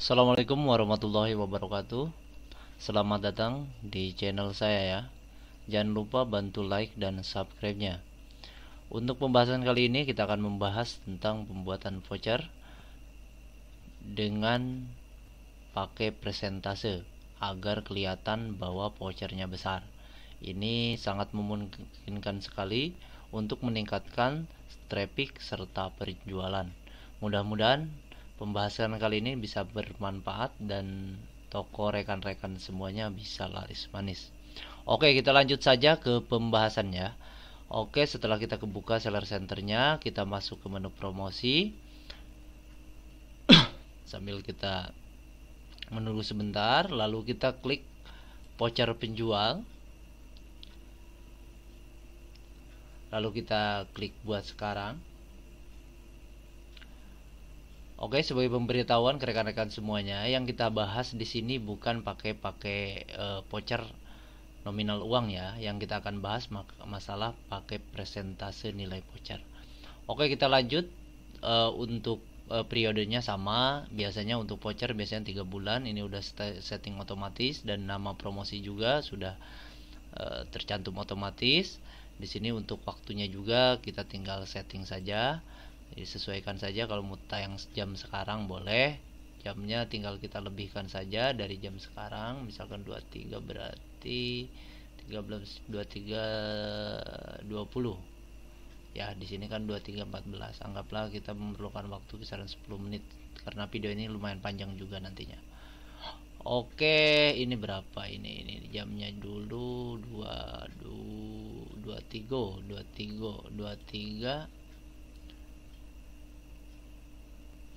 Assalamualaikum warahmatullahi wabarakatuh. Selamat datang di channel saya ya. Jangan lupa bantu like dan subscribe-nya. Untuk pembahasan kali ini kita akan membahas tentang pembuatan voucher dengan pakai presentase agar kelihatan bahwa vouchernya besar. Ini sangat memungkinkan sekali untuk meningkatkan traffic serta penjualan. Mudah-mudahan pembahasan kali ini bisa bermanfaat dan toko rekan-rekan semuanya bisa laris manis. Oke, kita lanjut saja ke pembahasannya. Oke, setelah kita kebuka seller centernya, kita masuk ke menu promosi. Sambil kita menunggu sebentar, lalu kita klik voucher penjual. Lalu kita klik buat sekarang. Oke, sebagai pemberitahuan ke rekan-rekan semuanya, yang kita bahas di sini bukan pakai voucher nominal uang ya. Yang kita akan bahas masalah pakai presentase nilai voucher. Oke, kita lanjut. Untuk periodenya sama. Biasanya untuk voucher biasanya 3 bulan. Ini udah setting otomatis dan nama promosi juga sudah tercantum otomatis. Di sini untuk waktunya juga kita tinggal setting saja. Jadi sesuaikan saja, kalau mau tayang jam sekarang boleh, jamnya tinggal kita lebihkan saja dari jam sekarang, misalkan 23 berarti 13 23 20. Ya, di sini kan 23.14. Anggaplah kita memerlukan waktu kisaran 10 menit karena video ini lumayan panjang juga nantinya. Oke, ini berapa ini jamnya dulu 23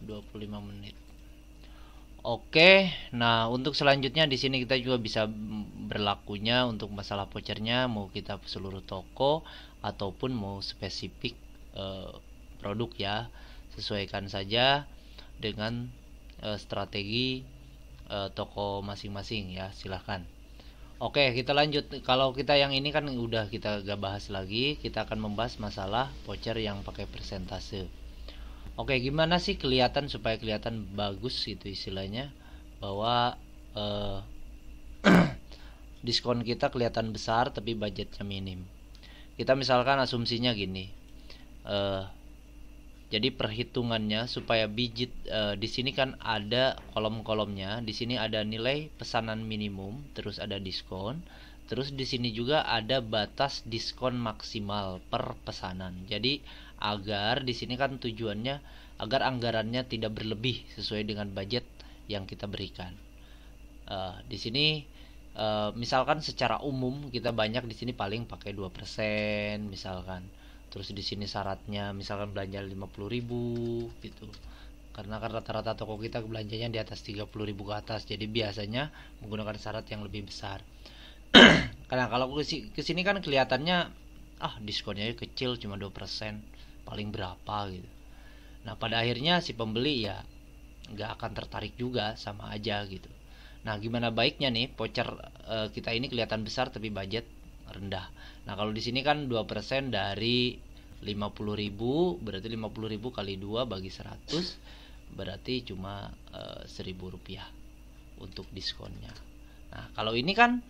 25 menit. Oke, nah untuk selanjutnya di sini kita juga bisa berlakunya untuk masalah vouchernya, mau kita seluruh toko ataupun mau spesifik produk ya. Sesuaikan saja dengan strategi toko masing-masing ya, silahkan. Oke, kita lanjut. Kalau kita yang ini kan udah kita gak bahas lagi, kita akan membahas masalah voucher yang pakai persentase. Oke, gimana sih kelihatan supaya kelihatan bagus gitu istilahnya, bahwa diskon kita kelihatan besar tapi budgetnya minim. Kita misalkan asumsinya gini, jadi perhitungannya supaya bidget di sini kan ada kolom-kolomnya. Di sini ada nilai pesanan minimum, terus ada diskon, terus di sini juga ada batas diskon maksimal per pesanan. Jadi agar di sini kan tujuannya agar anggarannya tidak berlebih sesuai dengan budget yang kita berikan. Di sini misalkan secara umum kita banyak di sini paling pakai 2% misalkan. Terus di sini syaratnya misalkan belanja 50.000 gitu. Karena kan rata-rata toko kita belanjanya di atas 30.000 ke atas. Jadi biasanya menggunakan syarat yang lebih besar. Karena kalau ke sini kan kelihatannya diskonnya kecil cuma 2%, paling berapa gitu. Nah, pada akhirnya si pembeli ya nggak akan tertarik juga, sama aja gitu. Nah, gimana baiknya nih voucher kita ini kelihatan besar tapi budget rendah. Nah, kalau di sini kan 2% dari 50.000, berarti 50.000 kali 2 bagi 100 berarti cuma Rp1.000 untuk diskonnya. Nah, kalau ini kan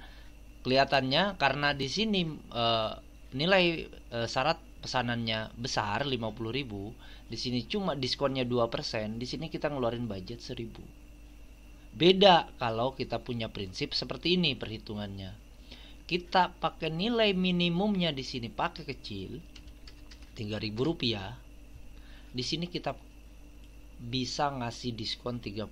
kelihatannya karena di sini nilai syarat pesanannya besar 50.000, di sini cuma diskonnya 2%, di sini kita ngeluarin budget 1.000. Beda kalau kita punya prinsip seperti ini perhitungannya. Kita pakai nilai minimumnya di sini pakai kecil, Rp3.000. Di sini kita bisa ngasih diskon 30%.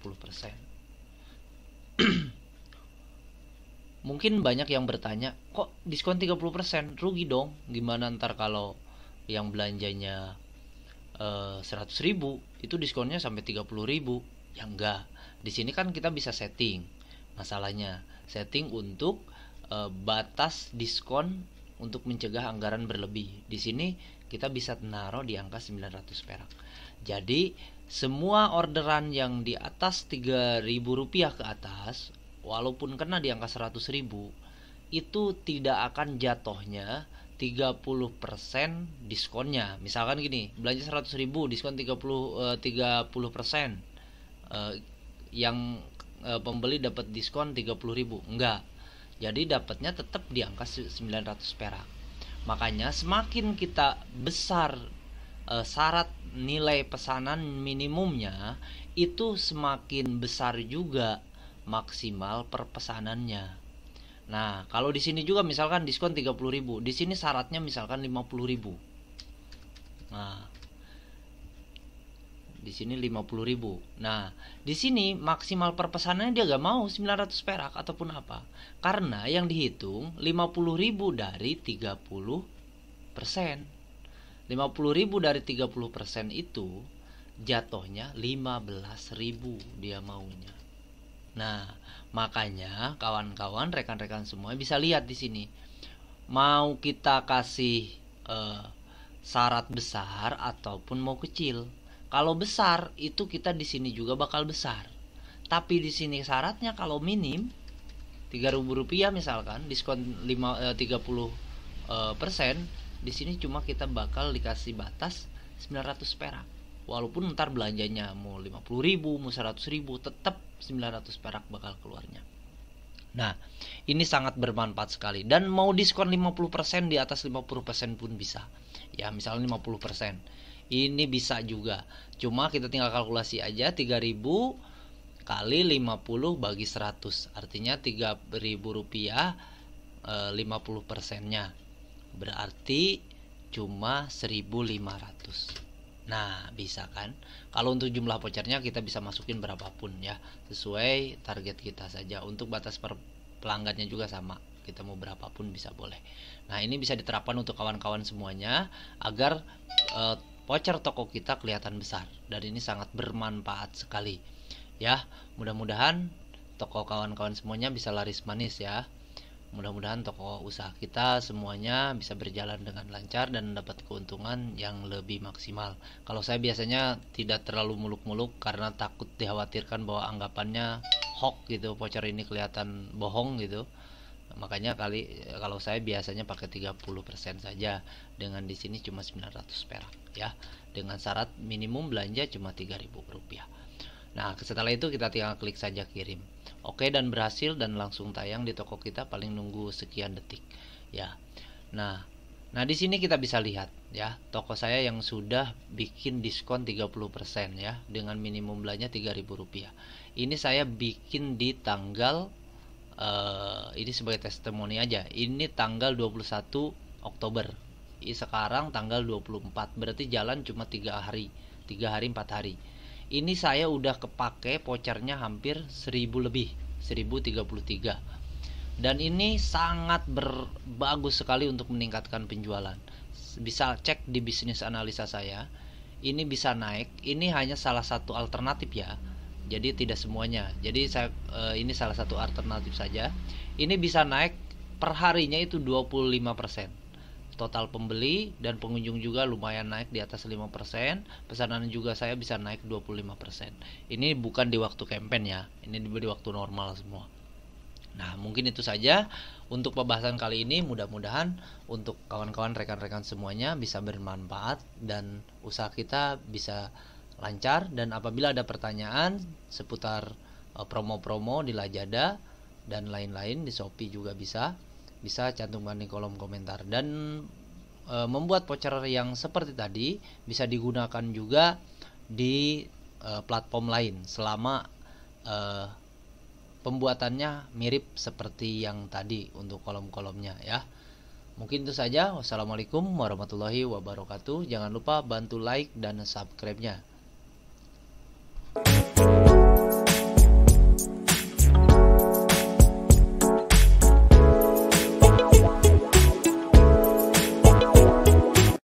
Mungkin banyak yang bertanya, kok diskon 30%? Rugi dong. Gimana ntar kalau yang belanjanya 100.000 itu diskonnya sampai 30.000? Ya enggak. Di sini kan kita bisa setting. Masalahnya setting untuk batas diskon untuk mencegah anggaran berlebih. Di sini kita bisa naruh di angka 900 perak. Jadi semua orderan yang di atas Rp3.000 ke atas, walaupun kena di angka 100.000, itu tidak akan jatuhnya 30% diskonnya. Misalkan gini, belanja 100.000 diskon 30%. yang pembeli dapat diskon 30.000, enggak. Jadi dapatnya tetap di angka 900 perak. Makanya semakin kita besar syarat nilai pesanan minimumnya, itu semakin besar juga maksimal per pesanannya. Nah, kalau di sini juga misalkan diskon 30.000, di sini syaratnya misalkan 50.000. Nah, di sini 50.000. Nah, di sini maksimal per pesanannya dia gak mau 900 perak ataupun apa. Karena yang dihitung 50.000 dari 30%. 50.000 dari 30% itu jatuhnya 15.000 dia maunya. Nah, makanya kawan-kawan, rekan-rekan semua bisa lihat di sini. Mau kita kasih syarat besar ataupun mau kecil. Kalau besar itu kita di sini juga bakal besar. Tapi di sini syaratnya kalau minim Rp3.000 misalkan diskon 30%, di sini cuma kita bakal dikasih batas 900 perak. Walaupun ntar belanjanya mau 50.000, mau 100.000, tetap 900 perak bakal keluarnya. Nah, ini sangat bermanfaat sekali. Dan mau diskon 50% di atas 50% pun bisa. Ya, misalnya 50%. Ini bisa juga. Cuma kita tinggal kalkulasi aja, 3.000 kali 50 bagi 100. Artinya Rp3.000 50%-nya. Berarti cuma 1.500. Nah, bisa kan? Kalau untuk jumlah vouchernya kita bisa masukin berapapun ya, sesuai target kita saja. Untuk batas per pelanggannya juga sama, kita mau berapapun bisa boleh. Nah, ini bisa diterapkan untuk kawan-kawan semuanya agar voucher toko kita kelihatan besar, dan ini sangat bermanfaat sekali ya. Mudah-mudahan toko kawan-kawan semuanya bisa laris manis ya. Mudah-mudahan toko usaha kita semuanya bisa berjalan dengan lancar dan dapat keuntungan yang lebih maksimal. Kalau saya biasanya tidak terlalu muluk-muluk karena takut dikhawatirkan bahwa anggapannya hoax gitu, voucher ini kelihatan bohong gitu. Makanya kalau saya biasanya pakai 30% saja, dengan di sini cuma 900 perak ya. Dengan syarat minimum belanja cuma Rp3.000. Nah, setelah itu kita tinggal klik saja kirim. Oke, dan berhasil dan langsung tayang di toko kita, paling nunggu sekian detik ya. Nah, di sini kita bisa lihat ya, toko saya yang sudah bikin diskon 30% ya, dengan minimum belanja Rp3.000. Ini saya bikin di tanggal ini sebagai testimoni aja. Ini tanggal 21 Oktober. Sekarang tanggal 24. Berarti jalan cuma 3 hari, 4 hari. Ini saya udah kepake vouchernya hampir 1.000 lebih, 1.033. Dan ini sangat bagus sekali untuk meningkatkan penjualan. Bisa cek di bisnis analisa saya. Ini bisa naik. Ini hanya salah satu alternatif ya. Jadi tidak semuanya. Jadi ini salah satu alternatif saja. Ini bisa naik per harinya itu 25%. Total pembeli dan pengunjung juga lumayan naik di atas 5%. Pesanan juga saya bisa naik 25%. Ini bukan di waktu campaign ya. Ini di waktu normal semua. Nah, mungkin itu saja untuk pembahasan kali ini. Mudah-mudahan untuk kawan-kawan, rekan-rekan semuanya bisa bermanfaat dan usaha kita bisa lancar. Dan apabila ada pertanyaan seputar promo-promo di Lazada dan lain-lain, di Shopee juga bisa cantumkan di kolom komentar. Dan membuat voucher yang seperti tadi bisa digunakan juga di platform lain selama pembuatannya mirip seperti yang tadi untuk kolom-kolomnya ya. Mungkin itu saja. Wassalamualaikum warahmatullahi wabarakatuh. Jangan lupa bantu like dan subscribe-nya.